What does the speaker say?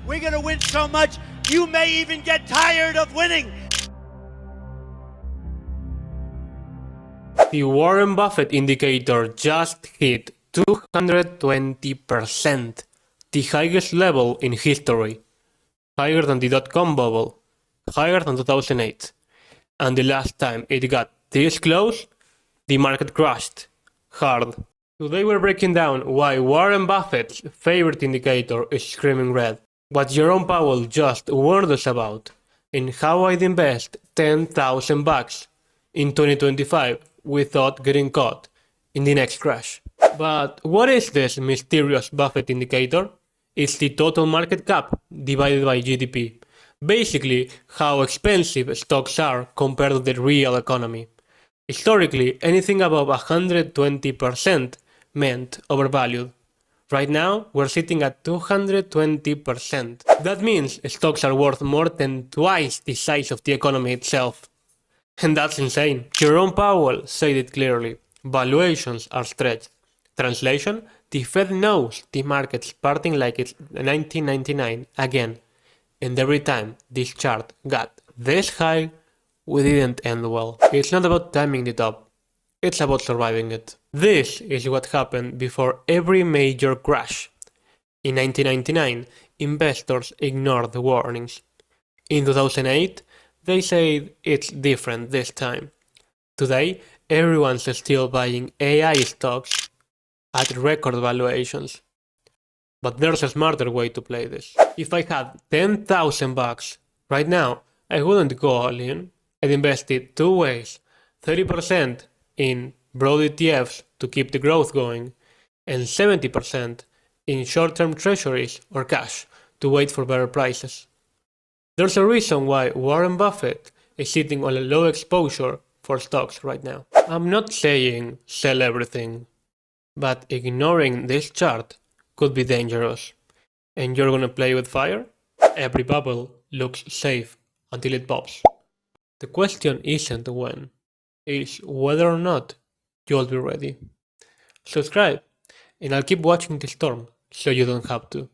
We're gonna win so much, you may even get tired of winning. The Warren Buffett indicator just hit 220%, the highest level in history, higher than the dot-com bubble, higher than 2008, and the last time it got this close, the market crashed hard. Today we're breaking down why Warren Buffett's favorite indicator is screaming red, what Jerome Powell just warned us about, and how I'd invest $10,000 in 2025 without getting caught in the next crash. But what is this mysterious Buffett indicator? It's the total market cap divided by GDP. Basically, how expensive stocks are compared to the real economy. Historically, anything above 120% meant overvalued. Right now, we're sitting at 220%. That means stocks are worth more than twice the size of the economy itself. And that's insane. Jerome Powell said it clearly. Valuations are stretched. Translation, the Fed knows the market's parting like it's 1999 again. And every time this chart got this high, we didn't end well. It's not about timing the top. It's about surviving it. This is what happened before every major crash. In 1999, investors ignored the warnings. In 2008, they said it's different this time. Today, everyone's still buying AI stocks at record valuations. But there's a smarter way to play this. If I had $10,000 right now, I wouldn't go all in. I'd invest it two ways. 30% in broad ETFs to keep the growth going, and 70% in short-term treasuries or cash to wait for better prices. There's a reason why Warren Buffett is sitting on a low exposure for stocks right now. I'm not saying sell everything, but ignoring this chart could be dangerous. And you're gonna play with fire? Every bubble looks safe until it pops. The question isn't when, it's whether or not you'll be ready. Subscribe, and I'll keep watching the storm so you don't have to.